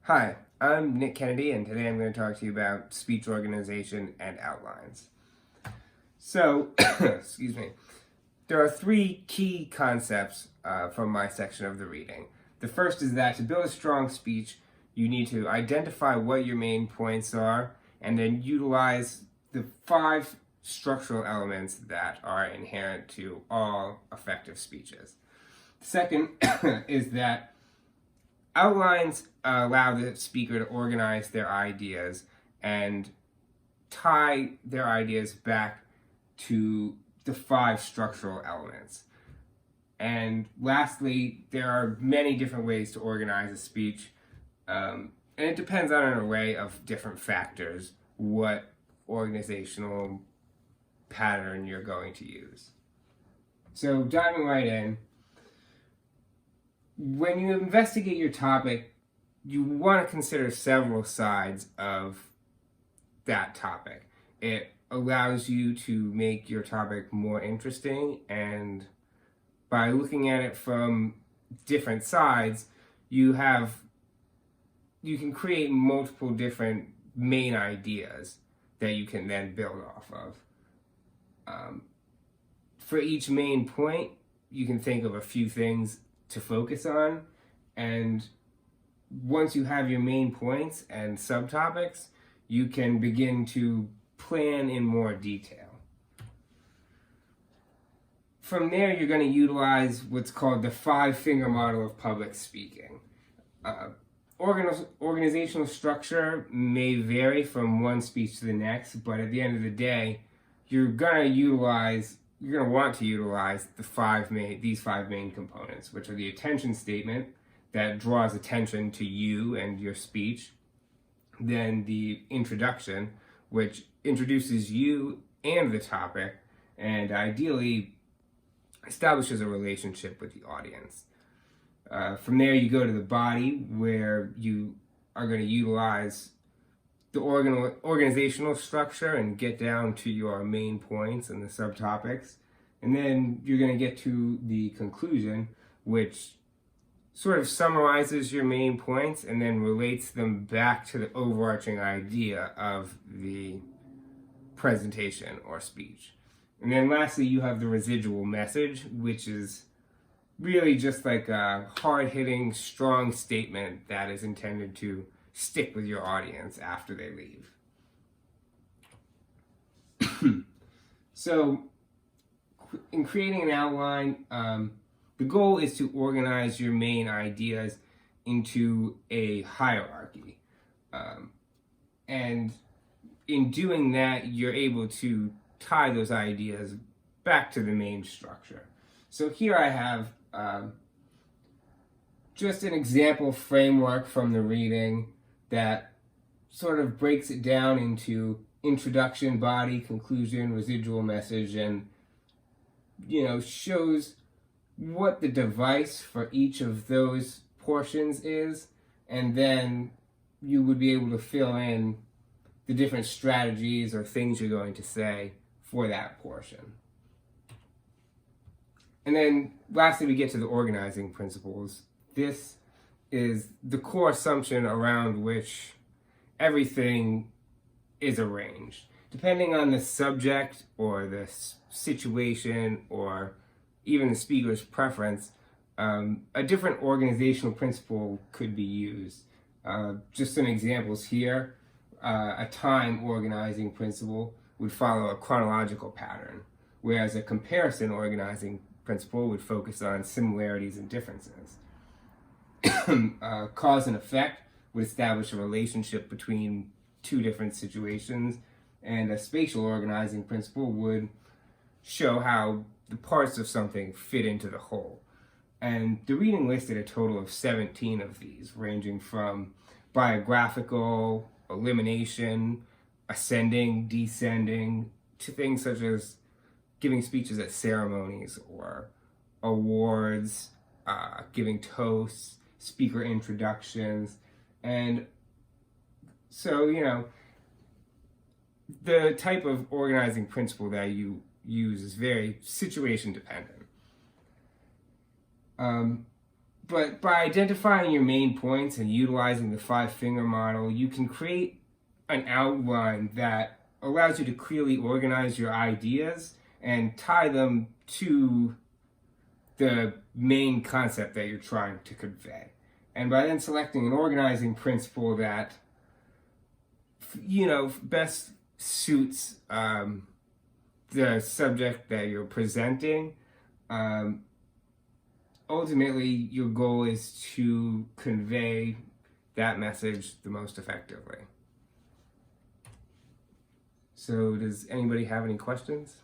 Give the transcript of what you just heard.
Hi, I'm Nick Kennedy, and today I'm going to talk to you about speech organization and outlines. So, excuse me, there are three key concepts from my section of the reading. The first is that to build a strong speech, you need to identify what your main points are, and then utilize the 5 structural elements that are inherent to all effective speeches. The second is that outlines allow the speaker to organize their ideas and tie their ideas back to the 5 structural elements. And lastly, there are many different ways to organize a speech, and it depends on an array of different factors what organizational pattern you're going to use. So diving right in, when you investigate your topic, you want to consider several sides of that topic. It allows you to make your topic more interesting, and by looking at it from different sides, you can create multiple different main ideas that you can then build off of. For each main point, you can think of a few things to focus on, and once you have your main points and subtopics, you can begin to plan in more detail. From there, you're going to utilize what's called the 5-finger model of public speaking. Organizational structure may vary from one speech to the next, but at the end of the day, you're going to want to utilize these five main components, which are the attention statement that draws attention to you and your speech, then the introduction, which introduces you and the topic, and ideally establishes a relationship with the audience. From there, you go to the body, where you are going to utilize the organizational structure and get down to your main points and the subtopics. And then you're going to get to the conclusion, which sort of summarizes your main points and then relates them back to the overarching idea of the presentation or speech. And then lastly, you have the residual message, which is really just like a hard-hitting, strong statement that is intended to stick with your audience after they leave. So, in creating an outline, the goal is to organize your main ideas into a hierarchy. And in doing that, you're able to tie those ideas back to the main structure. So here I have just an example framework from the reading that sort of breaks it down into introduction, body, conclusion, residual message, and shows what the device for each of those portions is, and then you would be able to fill in the different strategies or things you're going to say for that portion. And then lastly, we get to the organizing principles. This is the core assumption around which everything is arranged. Depending on the subject or the situation or even the speaker's preference, a different organizational principle could be used. Just some examples here. A time organizing principle would follow a chronological pattern, whereas a comparison organizing principle would focus on similarities and differences. Cause and effect would establish a relationship between two different situations, and a spatial organizing principle would show how the parts of something fit into the whole. And the reading listed a total of 17 of these, ranging from biographical, elimination, ascending, descending, to things such as giving speeches at ceremonies or awards, giving toasts, speaker introductions. And so, the type of organizing principle that you use is very situation dependent. But by identifying your main points and utilizing the 5-finger model, you can create an outline that allows you to clearly organize your ideas and tie them to the main concept that you're trying to convey. And by then selecting an organizing principle that, best suits the subject that you're presenting, ultimately your goal is to convey that message the most effectively. So does anybody have any questions?